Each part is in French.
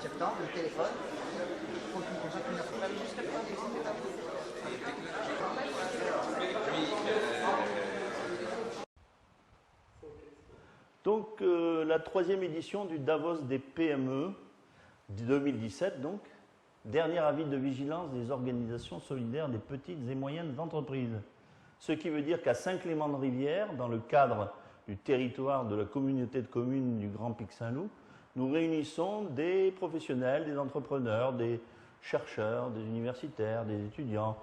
Septembre, le téléphone. Donc, la troisième édition du Davos des PME 2017, donc, dernier avis de vigilance des organisations solidaires des petites et moyennes entreprises. Ce qui veut dire qu'à Saint-Clément-de-Rivière, dans le cadre du territoire de la communauté de communes du Grand Pic Saint-Loup, nous réunissons des professionnels, des entrepreneurs, des chercheurs, des universitaires, des étudiants,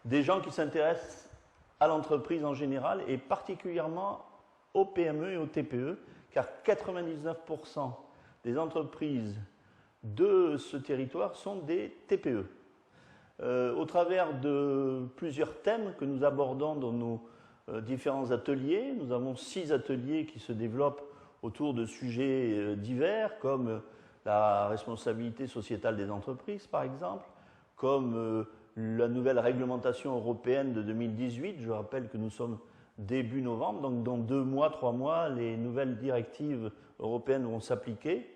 des gens qui s'intéressent à l'entreprise en général et particulièrement aux PME et aux TPE, car 99% des entreprises de ce territoire sont des TPE. Au travers de plusieurs thèmes que nous abordons dans nos différents ateliers, nous avons 6 ateliers qui se développent autour de sujets divers, comme la responsabilité sociétale des entreprises, par exemple, comme la nouvelle réglementation européenne de 2018. Je rappelle que nous sommes début novembre, donc dans 2 mois, 3 mois, les nouvelles directives européennes vont s'appliquer.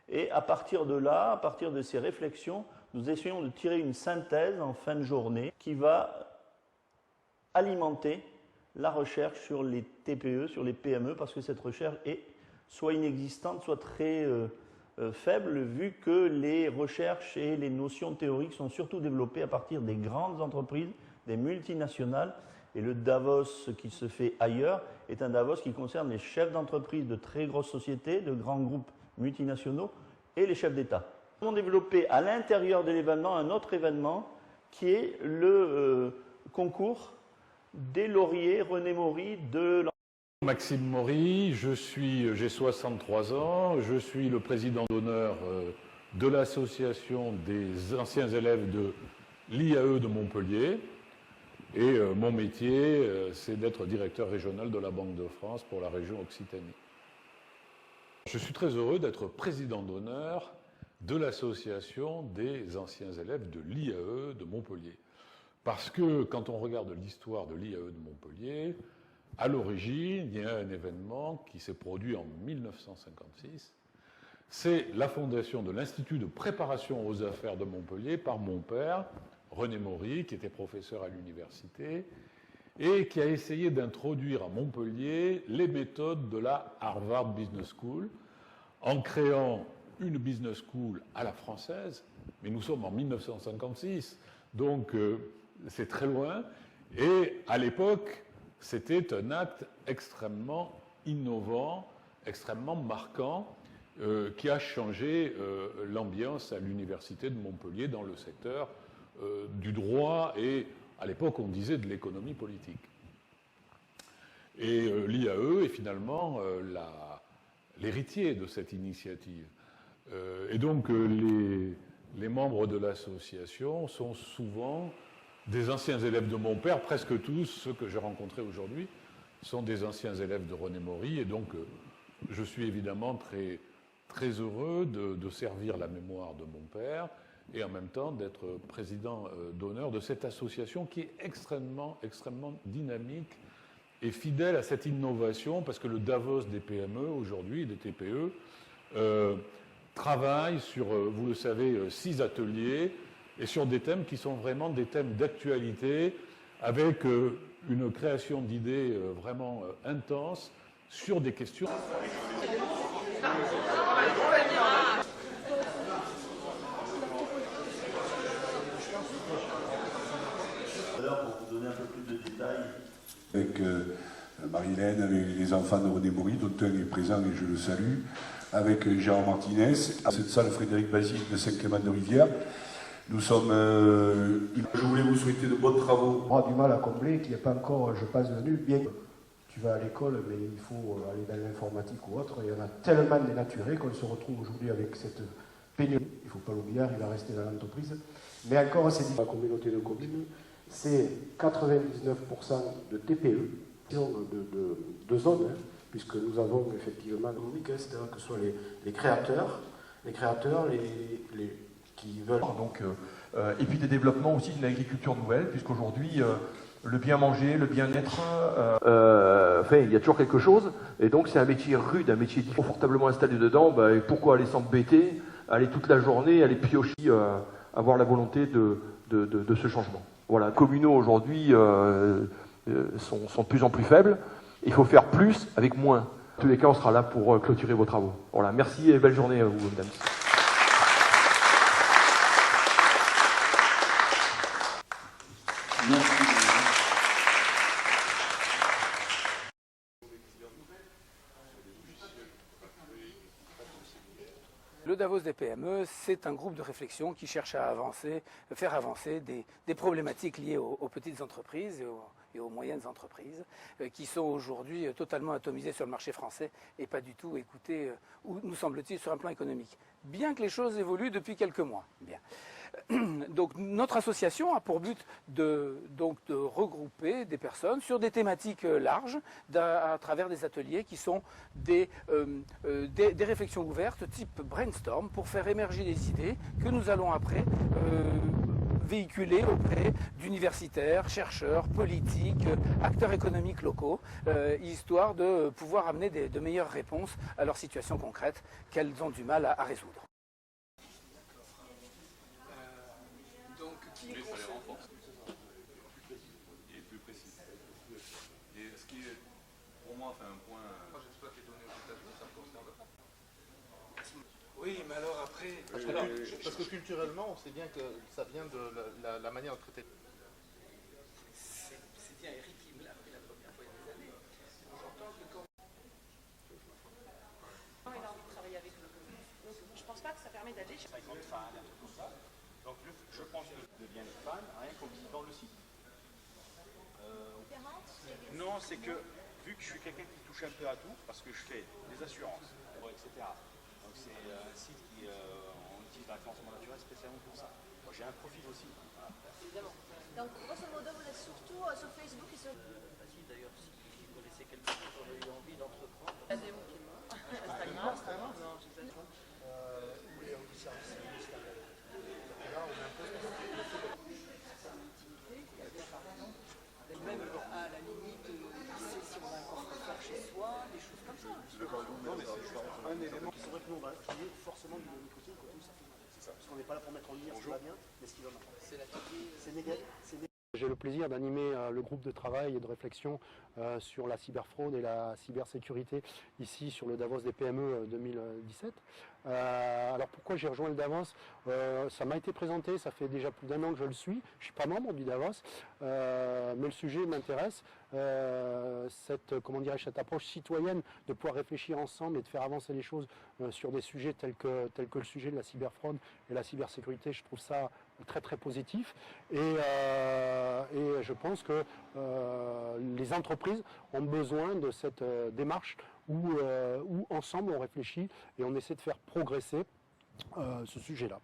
Et à partir de là, à partir de ces réflexions, nous essayons de tirer une synthèse en fin de journée qui va alimenter la recherche sur les TPE, sur les PME, parce que cette recherche est soit inexistante, soit très faible, vu que les recherches et les notions théoriques sont surtout développées à partir des grandes entreprises, des multinationales. Et le Davos qui se fait ailleurs est un Davos qui concerne les chefs d'entreprise de très grosses sociétés, de grands groupes multinationaux et les chefs d'État. Nous avons développé à l'intérieur de l'événement un autre événement qui est le concours des lauriers René Maury de l'entreprise. Maxime Maury, j'ai 63 ans, je suis le président d'honneur de l'association des anciens élèves de l'IAE de Montpellier. Et mon métier, c'est d'être directeur régional de la Banque de France pour la région Occitanie. Je suis très heureux d'être président d'honneur de l'association des anciens élèves de l'IAE de Montpellier. Parce que quand on regarde l'histoire de l'IAE de Montpellier, à l'origine, il y a un événement qui s'est produit en 1956. C'est la fondation de l'Institut de préparation aux affaires de Montpellier par mon père, René Maury, qui était professeur à l'université et qui a essayé d'introduire à Montpellier les méthodes de la Harvard Business School en créant une business school à la française, mais nous sommes en 1956, donc c'est très loin, et à l'époque, c'était un acte extrêmement innovant, extrêmement marquant, qui a changé l'ambiance à l'université de Montpellier dans le secteur du droit et, à l'époque, on disait de l'économie politique. Et l'IAE est finalement l'héritier de cette initiative. Et donc, les membres de l'association sont souvent des anciens élèves de mon père, presque tous ceux que j'ai rencontrés aujourd'hui sont des anciens élèves de René Maury, et donc je suis évidemment très, très heureux de servir la mémoire de mon père, et en même temps d'être président d'honneur de cette association qui est extrêmement, extrêmement dynamique et fidèle à cette innovation, parce que le Davos des PME aujourd'hui, des TPE, travaille sur, vous le savez, 6 ateliers, et sur des thèmes qui sont vraiment des thèmes d'actualité, avec une création d'idées vraiment intense sur des questions. Pour vous donner un peu plus de détails. Avec Marie-Hélène, avec les enfants de René Maury, dont un est présent et je le salue, avec Gérard Martinez, à cette salle Frédéric Basique de Saint-Clément-de-Rivière. Nous sommes. Je voulais vous souhaiter de bons travaux. On aura du mal à combler, qui n'est pas encore, je pense, venu. Bien que tu vas à l'école, mais il faut aller dans l'informatique ou autre. Il y en a tellement dénaturés qu'on se retrouve aujourd'hui avec cette pénurie. Il ne faut pas l'oublier, il va rester dans l'entreprise. Mais encore, c'est la communauté de communes, c'est 99% de TPE, de zones, hein, puisque nous avons effectivement c'est-à-dire que ce soit les créateurs, qui veulent. Donc, et puis des développements aussi d'une agriculture nouvelle, puisqu'aujourd'hui, le bien manger, le bien-être. Enfin, il y a toujours quelque chose. Et donc, c'est un métier rude, un métier confortablement installé dedans. Bah, et pourquoi aller s'embêter, aller toute la journée, aller piocher, avoir la volonté de ce changement. Voilà, les communaux aujourd'hui sont de plus en plus faibles. Il faut faire plus avec moins. En tous les cas, on sera là pour clôturer vos travaux. Voilà, merci et belle journée à vous, mesdames. Le Davos des PME, c'est un groupe de réflexion qui cherche à faire avancer des problématiques liées aux petites entreprises et aux moyennes entreprises qui sont aujourd'hui totalement atomisées sur le marché français et pas du tout écoutées, nous semble-t-il, sur un plan économique. Bien que les choses évoluent depuis quelques mois. Bien. Donc notre association a pour but de regrouper des personnes sur des thématiques larges à travers des ateliers qui sont des réflexions ouvertes type brainstorm pour faire émerger des idées que nous allons après véhiculer auprès d'universitaires, chercheurs, politiques, acteurs économiques locaux, histoire de pouvoir amener de meilleures réponses à leurs situations concrètes qu'elles ont du mal à résoudre. Mais ça les renforce. Et plus précis. Et ce qui est, pour moi, fait un point... Moi, j'exploite les données aux États-Unis, ça me concerne pas. Oui, mais alors après... Parce que culturellement, on sait bien que ça vient de la manière de traiter. C'est bien Eric qui me l'a appris la première fois il y a des années. J'entends que quand... Il a envie de travailler avec le commun. Donc je pense pas que ça permet d'aller chez... Donc je pense que je deviens fan rien qu'en visitant le site. Non, c'est que vu que je suis quelqu'un qui touche un peu à tout, parce que je fais des assurances, etc. Donc c'est un site qui on utilise la référencement naturel spécialement pour ça. Moi j'ai un profil aussi. Voilà. Évidemment. Donc grosso modo vous êtes surtout sur Facebook et sur... Si d'ailleurs si vous connaissez quelqu'un qui aurait eu envie d'entreprendre. Instagram. Instagram. Non, c'est ça. Où les services ministériels. Là, on impose même à la limite, si on a un constructeur chez soi, des choses comme ça. Non, mais c'est un élément qui serait que nous on va crier forcément du micro-team quand tout ça fait mal. C'est ça. Parce qu'on n'est pas là pour mettre en lumière ce qui va bien, mais ce qui va mal. C'est l'atelier. C'est négatif. J'ai le plaisir d'animer le groupe de travail et de réflexion sur la cyberfraude et la cybersécurité ici sur le Davos des PME 2017. Alors pourquoi j'ai rejoint le Davos? Ça m'a été présenté, ça fait déjà plus d'1 an que je le suis. Je ne suis pas membre du Davos, mais le sujet m'intéresse. Cette approche citoyenne de pouvoir réfléchir ensemble et de faire avancer les choses sur des sujets tels que le sujet de la cyberfraude et la cybersécurité, je trouve ça très très positif et je pense que les entreprises ont besoin de cette démarche où ensemble on réfléchit et on essaie de faire progresser ce sujet-là.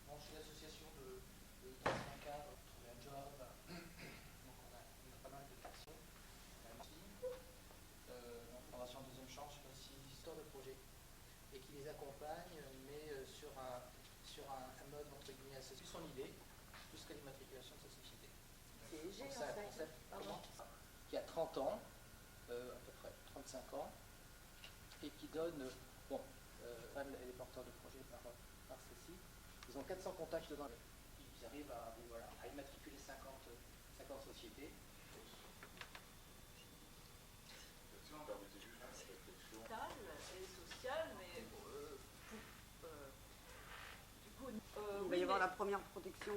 Je suis l'association de d'anciens cadres, trouver un job, donc on a pas mal de questions. Fondation Deuxième Chance fait aussi histoire de projet et qui les accompagne, mais sur un mode entre guillemets associé. Son idée, plus que l'immatriculation de sa société. C'est C'est un concept qui a 30 ans, à peu près 35 ans, et qui donne, elle est porteur de projet par ceci. Ils ont 400 contacts dedans. Ils arrivent à immatriculer 50 sociétés. et social, mais du coup, il va y avoir la première protection.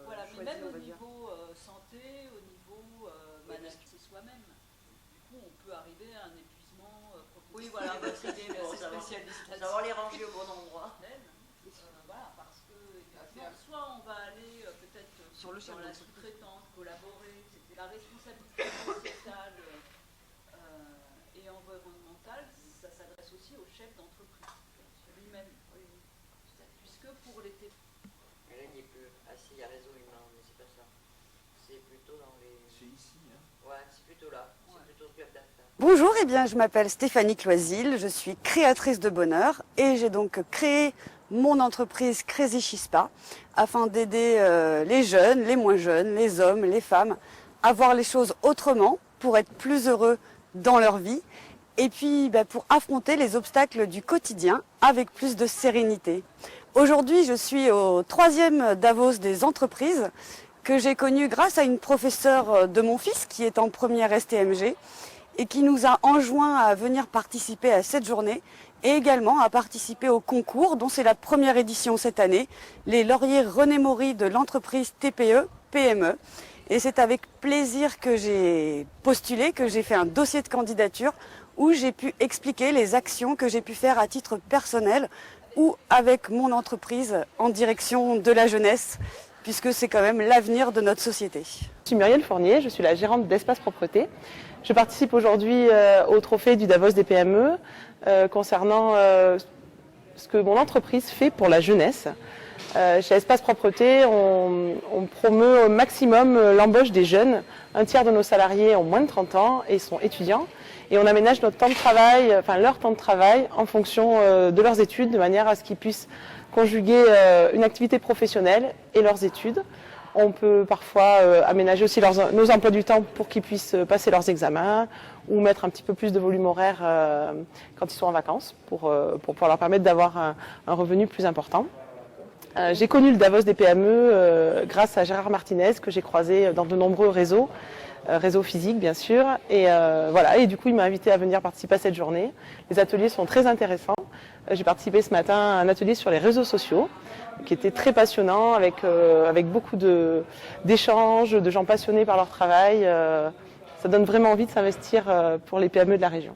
Voilà, mais choisie, même au on va dire. niveau santé, au niveau management, c'est soi-même. Du coup, on peut arriver à un épuisement professionnel. Oui, voilà, c'est des spécialistes. savoir les ranger au bon endroit. Voilà, parce que soit on va aller peut-être Sur le dans la chef sous-traitance, collaborer, c'était la responsabilité sociétale et environnementale, ça s'adresse aussi au chef d'entreprise lui-même. Puisque pour les Mais là, il n'est plus assis à réseau humain, mais c'est pas ça. C'est plutôt dans les... C'est ici, hein. Ouais, c'est plutôt là. C'est plutôt le club d'affaires. Bonjour, je m'appelle Stéphanie Cloisil, je suis créatrice de bonheur et j'ai donc créé mon entreprise Crazy Chispa afin d'aider les jeunes, les moins jeunes, les hommes, les femmes à voir les choses autrement pour être plus heureux dans leur vie et puis pour affronter les obstacles du quotidien avec plus de sérénité. Aujourd'hui, je suis au 3e Davos des entreprises que j'ai connu grâce à une professeure de mon fils qui est en première STMG et qui nous a enjoint à venir participer à cette journée et également à participer au concours dont c'est la première édition cette année, les lauriers René Maury de l'entreprise TPE-PME. Et c'est avec plaisir que j'ai postulé, que j'ai fait un dossier de candidature où j'ai pu expliquer les actions que j'ai pu faire à titre personnel ou avec mon entreprise en direction de la jeunesse, puisque c'est quand même l'avenir de notre société. Je suis Muriel Fournier, je suis la gérante d'Espace Propreté. Je participe aujourd'hui au trophée du Davos des PME concernant ce que mon entreprise fait pour la jeunesse. Chez Espace Propreté, on promeut au maximum l'embauche des jeunes. Un tiers de nos salariés ont moins de 30 ans et sont étudiants. Et on aménage notre temps de travail, leur temps de travail en fonction de leurs études, de manière à ce qu'ils puissent conjuguer une activité professionnelle et leurs études. On peut parfois aménager aussi nos emplois du temps pour qu'ils puissent passer leurs examens ou mettre un petit peu plus de volume horaire quand ils sont en vacances pour pouvoir leur permettre d'avoir un revenu plus important. J'ai connu le Davos des PME grâce à Gérard Martinez que j'ai croisé dans de nombreux réseaux physiques bien sûr. Et voilà, et du coup il m'a invité à venir participer à cette journée. Les ateliers sont très intéressants. J'ai participé ce matin à un atelier sur les réseaux sociaux qui était très passionnant avec beaucoup d'échanges, de gens passionnés par leur travail. Ça donne vraiment envie de s'investir pour les PME de la région.